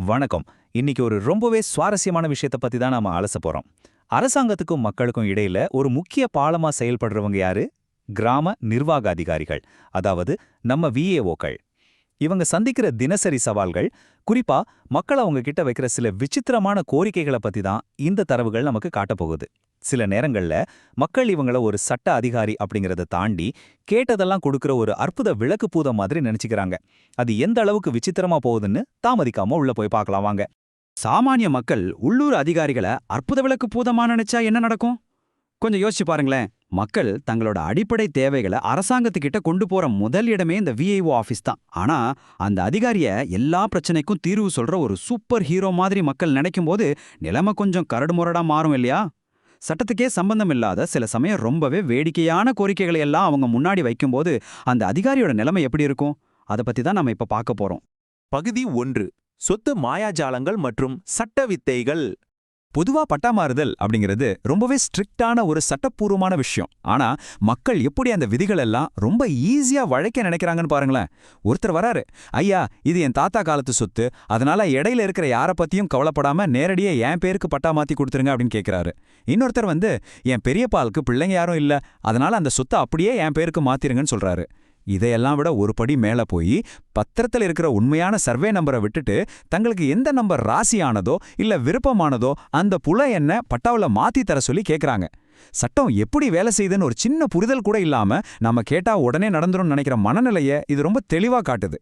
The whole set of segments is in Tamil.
வணக்கம். இன்னைக்கு ஒரு ரொம்பவே சுவாரஸ்யமான விஷயத்த பத்தி தான் நாம அலச போறோம். அரசாங்கத்துக்கும் மக்களுக்கும் இடையில ஒரு முக்கிய பாலமா செயல்படுறவங்க யாரு? கிராம நிர்வாக அதிகாரிகள். அதாவது நம்ம விஏஓக்கள். இவங்க சந்திக்கிற தினசரி சவால்கள், குறிப்பா மக்கள் அவங்க கிட்ட வைக்கிற சில விசித்திரமான கோரிக்கைகளை பத்தி தான் இந்த தரவுகள் நமக்கு காட்டப் போகுது. சில நேரங்கள்ல மக்கள் இவங்கள ஒரு சட்ட அதிகாரி அப்படிங்கறத தாண்டி கேட்டதெல்லாம் கொடுக்கிற ஒரு அற்புத விளக்கு பூதம் மாதிரி நினைச்சுக்கிறாங்க. அது எந்த அளவுக்கு விசித்திரமா போகுதுன்னு தாமதிக்காம உள்ள போய் பார்க்கலாம் வாங்க. சாமானிய மக்கள் உள்ளூர் அதிகாரிகளை அற்புத விளக்கு பூதமா நினைச்சா என்ன நடக்கும்? கொஞ்சம் யோசிச்சு பாருங்களேன். மக்கள் தங்களோட அடிப்படை தேவைகளை அரசாங்கத்துக்கிட்ட கொண்டு போற முதல் இடமே இந்த விஐஓ ஆபீஸ் தான். ஆனா அந்த அதிகாரிய எல்லா பிரச்சனைக்கும் தீர்வு சொல்ற ஒரு சூப்பர் ஹீரோ மாதிரி மக்கள் நினைக்கும் போது நிலைமை கொஞ்சம் கரடுமுரடா மாறும் இல்லையா? சட்டத்துக்கே சம்பந்தம் இல்லாத சில சமயம் ரொம்பவே வேடிக்கையான கோரிக்கைகளை எல்லாம் அவங்க முன்னாடி வைக்கும்போது அந்த அதிகாரியோட நிலைமை எப்படி இருக்கும்? அதை பத்தி தான் நம்ம இப்ப பார்க்க போறோம். பகுதி 1. சொத்து மாயாஜாலங்கள் மற்றும் சட்ட வித்தைகள். பொதுவா பட்டா மாறுதல் அப்படிங்கிறது ரொம்பவே ஸ்ட்ரிக்டான ஒரு சட்டப்பூர்வமான விஷயம். ஆனா மக்கள் எப்படி அந்த விதிகள் எல்லாம் ரொம்ப ஈஸியா வழைக்க நினைக்கிறாங்கன்னு பாருங்களேன். ஒருத்தர் வராரு, ஐயா இது என் தாத்தா காலத்து சொத்து, அதனால இடையில இருக்கிற யாரை பத்தியும் கவலைப்படாம நேரடியே என் பேருக்கு பட்டா மாத்தி கொடுத்துருங்க அப்படின்னு கேட்கிறாரு. இன்னொருத்தர் வந்து என் பெரியப்பாளுக்கு பிள்ளைங்க யாரும் இல்ல, அதனால அந்த சொத்தை அப்படியே என் பேருக்கு மாத்திருங்கன்னு சொல்றாரு. இதையெல்லாம் விட ஒரு படி மேல போய் பத்திரத்தில் இருக்கிற உண்மையான சர்வே நம்பரை விட்டுட்டு தங்களுக்கு எந்த நம்பர் ராசியானதோ இல்ல விருப்பமானதோ அந்த புல என்ன பட்டாவுல மாத்தி தர சொல்லி கேக்குறாங்க. சட்டம் எப்படி வேலை செய்யுதுன்னு ஒரு சின்ன புரிதல் கூட இல்லாம நம்ம கேட்டா உடனே நடந்துரும் நினைக்கிற மனநிலைய இது ரொம்ப தெளிவா காட்டுது.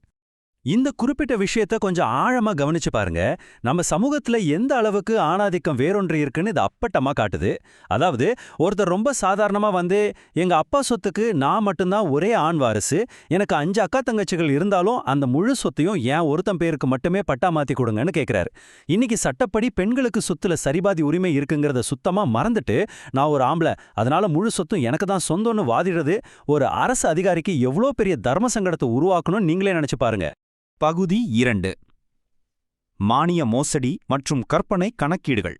இந்த குறிப்பிட்ட விஷயத்த கொஞ்சம் ஆழமா கவனிச்சு பாருங்க. நம்ம சமூகத்துல எந்த அளவுக்கு ஆணாதிக்கம் வேறொன்று இருக்குன்னு இது அப்பட்டமா காட்டுது. அதாவது ஒருத்தர் ரொம்ப சாதாரணமா வந்து எங்க அப்பா சொத்துக்கு நான் மட்டும்தான் ஒரே ஆண் வாரிசு, எனக்கு 5 அக்கா தங்கச்சிகள் இருந்தாலும் அந்த முழு சொத்தையும் ஏன் ஒருத்தன் பேருக்கு மட்டுமே பட்டா மாத்தி கொடுங்கன்னு கேக்குறாரு. இன்னைக்கு சட்டப்படி பெண்களுக்கு சொத்துல சரிபாதி உரிமை இருக்குங்கிறத சுத்தமா மறந்துட்டு நான் ஒரு ஆம்பளை, அதனால முழு சொத்தும் எனக்கு தான் சொந்தம்னு வாதிடுறது ஒரு அரசு அதிகாரிக்கு எவ்வளோ பெரிய தர்ம சங்கடத்தை உருவாக்கணும்னு நீங்களே நினைச்சு பாருங்க. பகுதி 2. மானிய மோசடி மற்றும் கற்பனை கணக்கீடுகள்.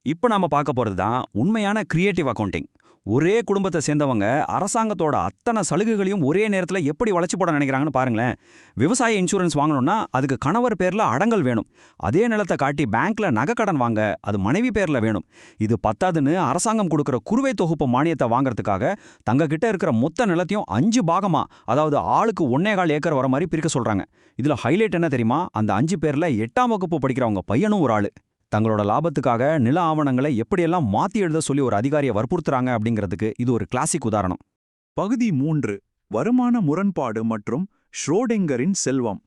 இப்ப நாம பார்க்க போறது தான் உண்மையான கிரியேட்டிவ் அக்கவுண்டிங். ஒரே குடும்பத்தை சேர்ந்தவங்க அரசாங்கத்தோட அத்தனை சலுகைகளையும் ஒரே நேரத்தில் எப்படி வளைச்சு போட நினைக்கிறாங்கன்னு பாருங்களேன். விவசாய இன்சூரன்ஸ் வாங்கணும்னா அதுக்கு கணவர் பேர்ல அடங்கல் வேணும். அதே நிலத்தை காட்டி பேங்க்ல நகைக்கடன் வாங்க அது மனைவி பேர்ல வேணும். இது பத்தாதுன்னு அரசாங்கம் கொடுக்குற குறுவை தொகுப்பு மானியத்தை வாங்குறதுக்காக தங்க கிட்ட இருக்கிற மொத்த நிலத்தையும் 5 பாகமா, அதாவது ஆளுக்கு 1.25 ஏக்கர் வர மாதிரி பிரிக்க சொல்றாங்க. இதுல ஹைலைட் என்ன தெரியுமா? அந்த 5 பேர்ல 8ஆம் வகுப்பு படிக்கிறவங்க பையனும் ஒரு ஆளு. தங்களோட லாபத்துக்காக நில ஆவணங்களை எப்படியெல்லாம் மாத்தி எழுத சொல்லி ஒரு அதிகாரியை வற்புறுத்துறாங்க அப்படிங்கிறதுக்கு இது ஒரு கிளாசிக் உதாரணம். பகுதி 3. வருமான முரண்பாடு மற்றும் ஷ்ரோடிங்கரின் செல்வம்.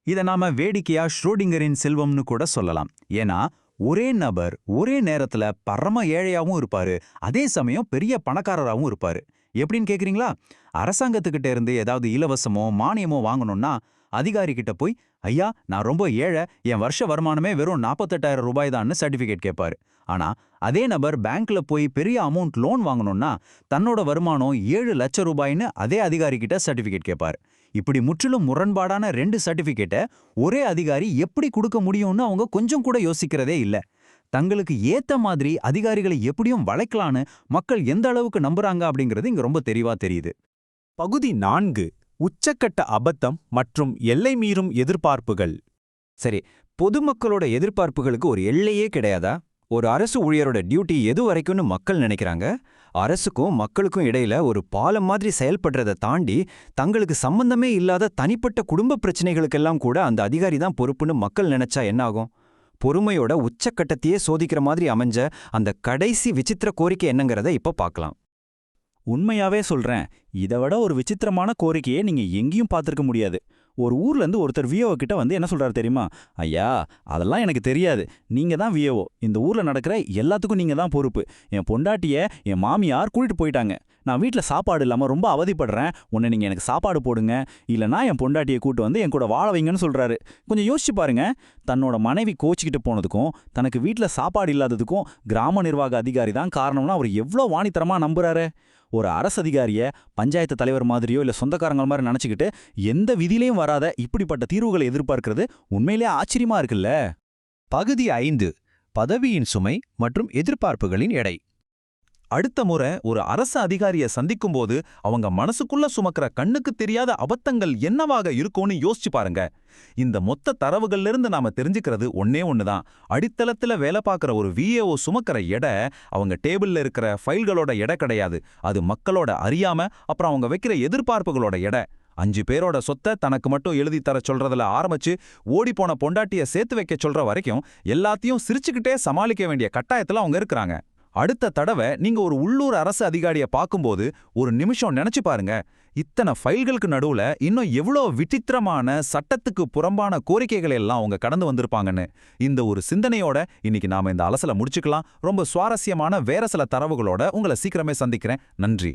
இதை நாம வேடிக்கையா ஷ்ரோடிங்கரின் செல்வம்னு கூட சொல்லலாம். ஏன்னா ஒரே நபர் ஒரே நேரத்துல பரம ஏழையாவும் இருப்பாரு, அதே சமயம் பெரிய பணக்காரராகவும் இருப்பாரு. எப்படின்னு கேக்குறீங்களா? அரசாங்கத்துக்கிட்ட இருந்து ஏதாவது இலவசமோ மானியமோ வாங்கணும்னா அதிகாரி கிட்ட போய், ஐயா நான் ரொம்ப ஏழை, என் வருஷ வருமானமே வெறும் 48,000 ரூபாய் தான்னு சர்டிபிகேட் கேட்பாரு. ஆனா அதே நபர் பேங்க்ல போய் பெரிய அமௌண்ட் லோன் வாங்கணும்னா தன்னோட வருமானம் 7 லட்சம் ரூபாய்னு அதே அதிகாரி கிட்ட சர்டிபிகேட் கேட்பாரு. இப்படி முற்றிலும் முரண்பாடான 2 சர்டிபிகேட்டை ஒரே அதிகாரி எப்படி கொடுக்க முடியும்னு அவங்க கொஞ்சம் கூட யோசிக்கிறதே இல்ல. தங்களுக்கு ஏத்த மாதிரி அதிகாரிகளை எப்படியும் வளைக்கலான்னு மக்கள் எந்த அளவுக்கு நம்புறாங்க அப்படிங்கிறது இங்க ரொம்ப தெளிவா தெரியுது. பகுதி 4. உச்சக்கட்ட அபத்தம் மற்றும் எல்லை மீறும் எதிர்பார்ப்புகள். சரி, பொதுமக்களோட எதிர்பார்ப்புகளுக்கு ஒரு எல்லையே கிடையாதா? ஒரு அரசு ஊழியரோட டியூட்டி எது வரைக்கும்னு மக்கள் நினைக்கிறாங்க? அரசுக்கும் மக்களுக்கும் இடையில ஒரு பாலம் மாதிரி செயல்படுறதை தாண்டி தங்களுக்கு சம்பந்தமே இல்லாத தனிப்பட்ட குடும்ப பிரச்சனைகளுக்கெல்லாம் கூட அந்த அதிகாரி தான் பொறுப்புன்னு மக்கள் நினைச்சா என்ன ஆகும்? பொறுமையோட உச்சக்கட்டத்தையே சோதிக்கிற மாதிரி அமைஞ்ச அந்த கடைசி விசித்திர கோரிக்கை என்னங்கிறத இப்ப பார்க்கலாம். உண்மையாவே சொல்றேன், இதை விட ஒரு விசித்திரமான கோரிக்கையை நீங்க எங்கேயும் பார்த்திருக்க முடியாது. ஒரு ஊர்ல இருந்து ஒருத்தர் விஏஓ கிட்ட வந்து என்ன சொல்றாரு தெரியுமா? ஐயா அதெல்லாம் எனக்கு தெரியாது, நீங்க தான் விஏஓ, இந்த ஊர்ல நடக்கிற எல்லாத்துக்கும் நீங்க தான் பொறுப்பு. என் பொண்டாட்டிய என் மாமியார் கூட்டிட்டு போயிட்டாங்க, நான் வீட்டில் சாப்பாடு இல்லாமல் ரொம்ப அவதிப்படுறேன், உன்னை நீங்கள் எனக்கு சாப்பாடு போடுங்க, இல்லைனா என் பொண்டாட்டியை கூட்டு வந்து என் கூட வாழ வைங்கன்னு சொல்கிறாரு. கொஞ்சம் யோசிச்சு பாருங்க, தன்னோட மனைவி கோச்சிக்கிட்டு போனதுக்கும் தனக்கு வீட்டில் சாப்பாடு இல்லாததுக்கும் கிராம நிர்வாக அதிகாரி தான் காரணம்னா அவர் எவ்வளோ வாணித்தரமாக நம்புறாரு. ஒரு அரசு அதிகாரியை பஞ்சாயத்து தலைவர் மாதிரியோ இல்லை சொந்தக்காரங்க மாதிரி நினச்சிக்கிட்டு எந்த விதிலையும் வராத இப்படிப்பட்ட தீர்வுகளை எதிர்பார்க்கிறது உண்மையிலே ஆச்சரியமா இருக்குல்ல. பகுதி 5. பதவியின் சுமை மற்றும் எதிர்பார்ப்புகளின் எடை. அடுத்த முறை ஒரு அரசு அதிகாரிய சந்திக்கும்போது அவங்க மனசுக்குள்ள சுமக்கிற கண்ணுக்கு தெரியாத அபத்தங்கள் என்னவாக இருக்கும்னு யோசிச்சு பாருங்க. இந்த மொத்த தரவுகள்ல இருந்து நாம தெரிஞ்சுக்கிறது ஒன்னே ஒண்ணுதான். அடித்தளத்துல வேலை பார்க்குற ஒரு விஏஓ சுமக்கிற எடை அவங்க டேபிள்ல இருக்கிற ஃபைல்களோட எடை கிடையாது. அது மக்களோட அறியாம அப்புறம் அவங்க வைக்கிற எதிர்பார்ப்புகளோட எடை. 5 பேரோட சொத்தை தனக்கு மட்டும் எழுதி தர சொல்றதுல ஆரம்பிச்சு ஓடிப்போன பொண்டாட்டிய சேர்த்து வைக்க சொல்ற வரைக்கும் எல்லாத்தையும் சிரிச்சுக்கிட்டே சமாளிக்க வேண்டிய கட்டாயத்துல அவங்க இருக்கிறாங்க. அடுத்த தடவை நீங்க ஒரு உள்ளூர் அரசு அதிகாரியை பார்க்கும்போது ஒரு நிமிஷம் நினைச்சு பாருங்க, இத்தனை ஃபைல்களுக்கு நடுவுல இன்னும் எவ்வளோ விசித்திரமான சட்டத்துக்கு புறம்பான கோரிக்கைகளை எல்லாம் அவங்க கடந்து வந்திருப்பாங்கன்னு. இந்த ஒரு சிந்தனையோட இன்னைக்கு நாம இந்த அலசலை முடிச்சுக்கலாம். ரொம்ப சுவாரஸ்யமான வேற சில தரவுகளோட உங்களை சீக்கிரமே சந்திக்கிறேன். நன்றி.